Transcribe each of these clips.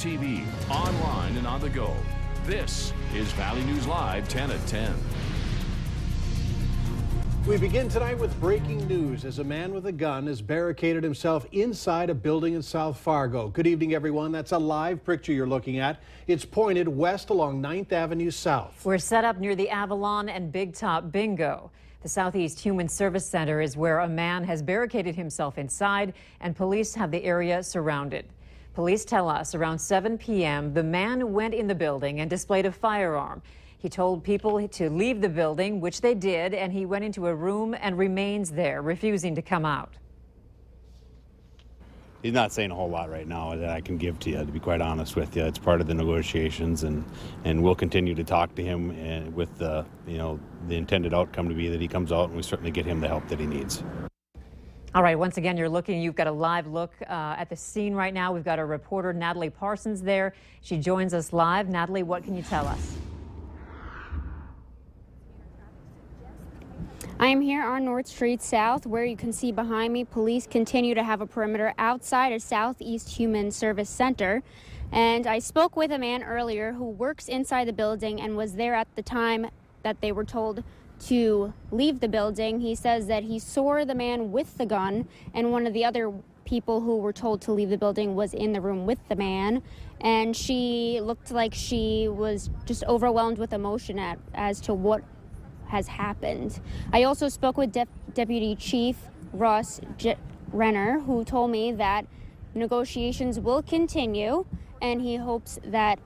TV, online and on the go. This is Valley News Live 10 at 10. We begin tonight with breaking news as a man with a gun has barricaded himself inside a building in South Fargo. Good evening, everyone. That's a live picture you're looking at. It's pointed west along 9th Avenue South. We're set up near the Avalon and Big Top Bingo. The Southeast Human Service Center is where a man has barricaded himself inside, and police have the area surrounded. Police tell us around 7 p.m. the man went in the building and displayed a firearm. He told people to leave the building, which they did, and he went into a room and remains there, refusing to come out. He's not saying a whole lot right now that I can give to you, to be quite honest with you. It's part of the negotiations, and we'll continue to talk to him and with the intended outcome to be that he comes out, and we certainly get him the help that he needs. All right, once again, you've got a live look at the scene right now. We've got our reporter, Natalie Parsons, there. She joins us live. Natalie, what can you tell us? I am here on North Street South, where you can see behind me, police continue to have a perimeter outside of Southeast Human Service Center. And I spoke with a man earlier who works inside the building and was there at the time that they were told to leave the building. He says that he saw the man with the gun, and one of the other people who were told to leave the building was in the room with the man. And she looked like she was just overwhelmed with emotion as to what has happened. I also spoke with Deputy Chief Ross Renner, who told me that negotiations will continue and he hopes that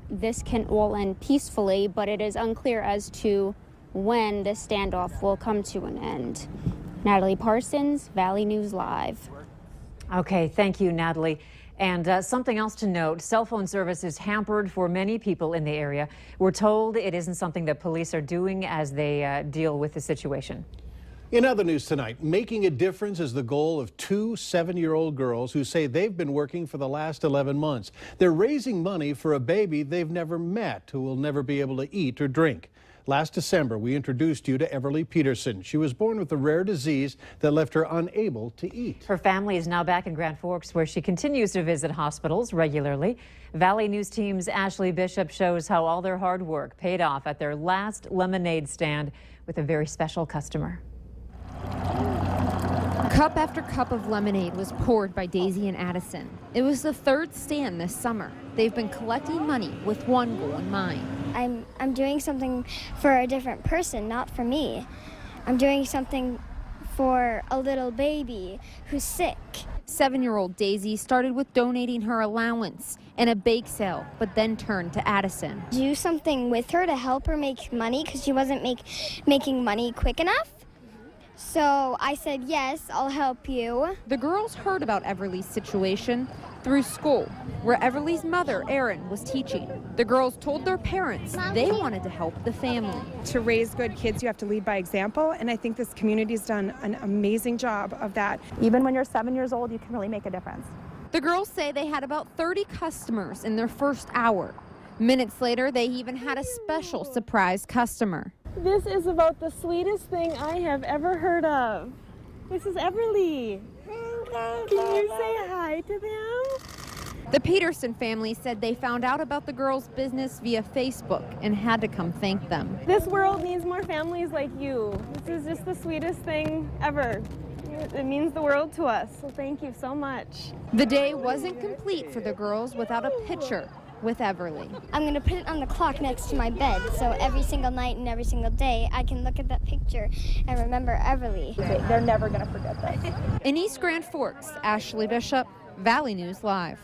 this can all end peacefully, but it is unclear as to when this standoff will come to an end. Natalie Parsons, Valley News Live. Okay, thank you, Natalie. And something else to note, cell phone service is hampered for many people in the area. We're told it isn't something that police are doing as they deal with the situation. In other news tonight, making a difference is the goal of two 7-year-old girls who say they've been working for the last 11 months. They're raising money for a baby they've never met who will never be able to eat or drink. Last December, we introduced you to Everly Peterson. She was born with a rare disease that left her unable to eat. Her family is now back in Grand Forks, where she continues to visit hospitals regularly. Valley News Team's Ashley Bishop shows how all their hard work paid off at their last lemonade stand with a very special customer. Cup after cup of lemonade was poured by Daisy and Addison. It was the third stand this summer. They've been collecting money with one goal in mind. I'm doing something for a different person, not for me. I'm doing something for a little baby who's sick. 7-year-old Daisy started with donating her allowance and a bake sale, but then turned to Addison. Do something with her to help her make money because she wasn't making money quick enough. So I said, yes, I'll help you. The girls heard about Everly's situation through school, where Everly's mother, Erin, was teaching. The girls told their parents they wanted to help the family. To raise good kids, you have to lead by example, and I think this community's done an amazing job of that. Even when you're 7 years old, you can really make a difference. The girls say they had about 30 customers in their first hour. Minutes later, they even had a special surprise customer. This is about the sweetest thing I have ever heard of. This is Everly. Can you say hi to them? The Peterson family said they found out about the girls' business via Facebook and had to come thank them. This world needs more families like you. This is just the sweetest thing ever. It means the world to us, so thank you so much. The day wasn't complete for the girls without a picture with Everly. I'm going to put it on the clock next to my bed, so every single night and every single day I can look at that picture and remember Everly. They're never going to forget this. In East Grand Forks, Ashley Bishop, Valley News Live.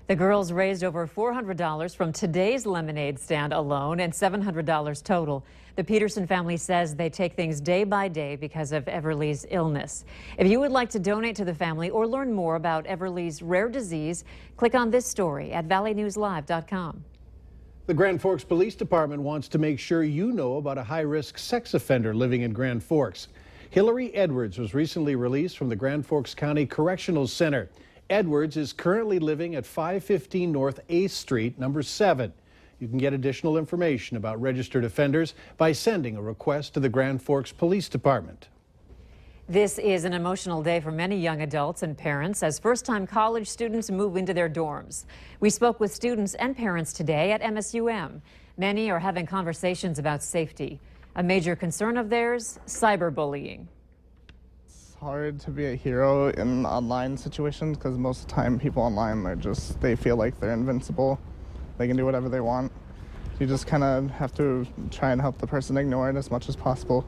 The girls raised over $400 from today's lemonade stand alone and $700 total. The Peterson family says they take things day by day because of Everly's illness. If you would like to donate to the family or learn more about Everly's rare disease, click on this story at valleynewslive.com. The Grand Forks Police Department wants to make sure you know about a high-risk sex offender living in Grand Forks. Hillary Edwards was recently released from the Grand Forks County Correctional Center. Edwards is currently living at 515 North 8th Street, number 7. You can get additional information about registered offenders by sending a request to the Grand Forks Police Department. This is an emotional day for many young adults and parents as first-time college students move into their dorms. We spoke with students and parents today at MSUM. Many are having conversations about safety. A major concern of theirs, cyberbullying. It's hard to be a hero in online situations because most of the time people online are they feel like they're invincible. They can do whatever they want. You just kind of have to try and help the person ignore it as much as possible.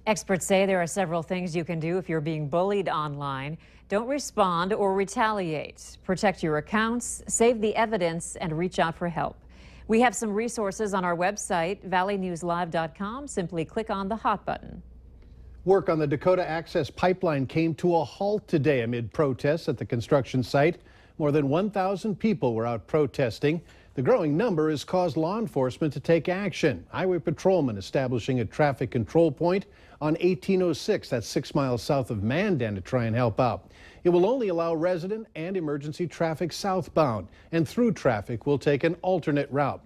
Experts say there are several things you can do if you're being bullied online. Don't respond or retaliate. Protect your accounts, save the evidence, and reach out for help. We have some resources on our website, valleynewslive.com. Simply click on the Hot button. Work on the Dakota Access Pipeline came to a halt today amid protests at the construction site. More than 1,000 people were out protesting. The growing number has caused law enforcement to take action. Highway patrolmen establishing a traffic control point on 1806, that's 6 miles south of Mandan, to try and help out. It will only allow resident and emergency traffic southbound, and through traffic will take an alternate route.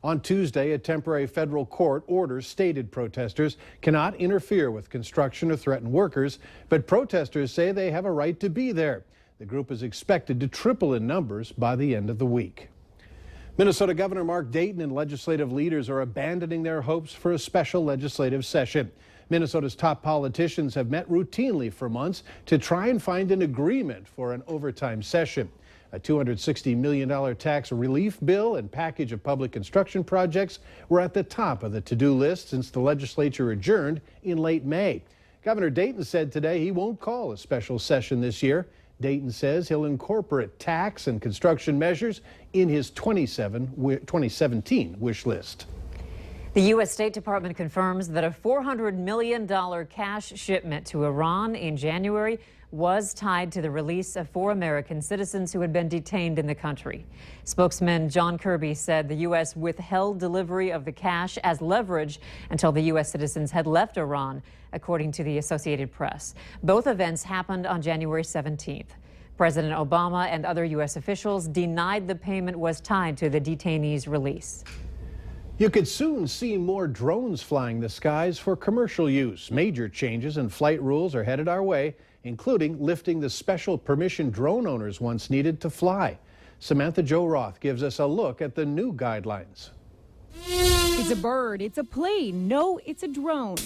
On Tuesday, a temporary federal court order stated protesters cannot interfere with construction or threaten workers, but protesters say they have a right to be there. The group is expected to triple in numbers by the end of the week. Minnesota Governor Mark Dayton and legislative leaders are abandoning their hopes for a special legislative session. Minnesota's top politicians have met routinely for months to try and find an agreement for an overtime session. A $260 million tax relief bill and package of public construction projects were at the top of the to-do list since the legislature adjourned in late May. Governor Dayton said today he won't call a special session this year. Dayton says he'll incorporate tax and construction measures in his 2017 wish list. The U.S. State Department confirms that a $400 million cash shipment to Iran in January was tied to the release of 4 American citizens who had been detained in the country. Spokesman John Kirby said the U.S. withheld delivery of the cash as leverage until the U.S. citizens had left Iran, according to the Associated Press. Both events happened on January 17th. President Obama and other U.S. officials denied the payment was tied to the detainees' release. You could soon see more drones flying the skies for commercial use. Major changes in flight rules are headed our way, including lifting the special permission drone owners once needed to fly. Samantha Jo Roth gives us a look at the new guidelines. It's a bird, it's a plane, no, it's a drone.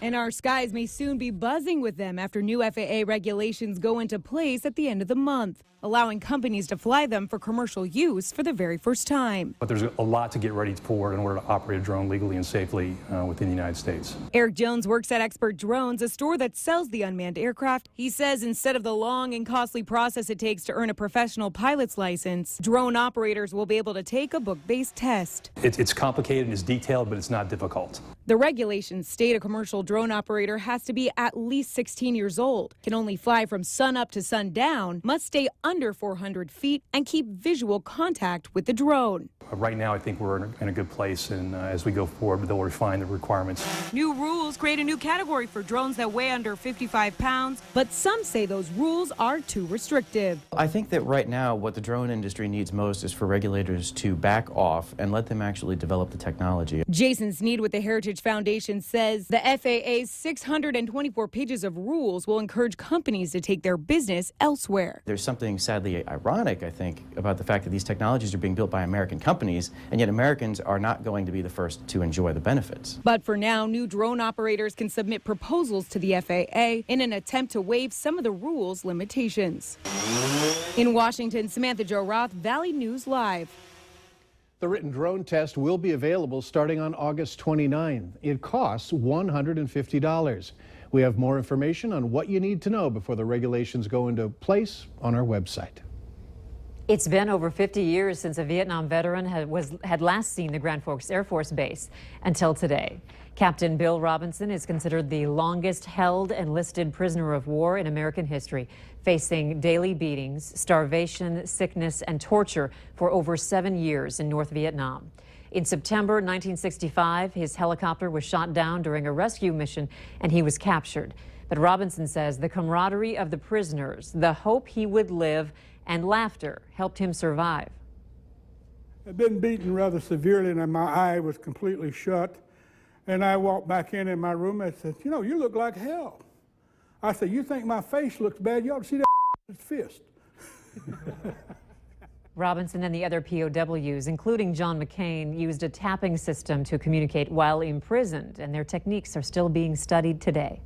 And our skies may soon be buzzing with them after new FAA regulations go into place at the end of the month, allowing companies to fly them for commercial use for the very first time. But there's a lot to get ready for in order to operate a drone legally and safely within the United States. Eric Jones works at Expert Drones, a store that sells the unmanned aircraft. He says instead of the long and costly process it takes to earn a professional pilot's license, drone operators will be able to take a book-based test. It's complicated and it's detailed, but it's not difficult. The regulations state a commercial drone operator has to be at least 16 years old, can only fly from sun up to sundown, must stay under 400 feet, and keep visual contact with the drone. Right now, I think we're in a good place, and as we go forward, they'll refine the requirements. New rules create a new category for drones that weigh under 55 pounds, but some say those rules are too restrictive. I think that right now what the drone industry needs most is for regulators to back off and let them actually develop the technology. Jason Sneed with the Heritage Foundation says the FAA's 624 pages of rules will encourage companies to take their business elsewhere. There's something sadly ironic, I think, about the fact that these technologies are being built by American companies, and yet Americans are not going to be the first to enjoy the benefits. But for now, new drone operators can submit proposals to the FAA in an attempt to waive some of the rules' limitations. In Washington, Samantha Jo Roth, Valley News Live. The written drone test will be available starting on August 29. It costs $150. We have more information on what you need to know before the regulations go into place on our website. It's been over 50 years since a Vietnam veteran had last seen the Grand Forks Air Force Base until today. Captain Bill Robinson is considered the longest held enlisted prisoner of war in American history, facing daily beatings, starvation, sickness, and torture for over 7 years in North Vietnam. In September 1965, his helicopter was shot down during a rescue mission and he was captured. But Robinson says the camaraderie of the prisoners, the hope he would live, and laughter helped him survive. I'd been beaten rather severely and my eye was completely shut. And I walked back in my room and said, you know, you look like hell. I said, you think my face looks bad? You ought to see that fist. Robinson and the other POWs, including John McCain, used a tapping system to communicate while imprisoned, and their techniques are still being studied today.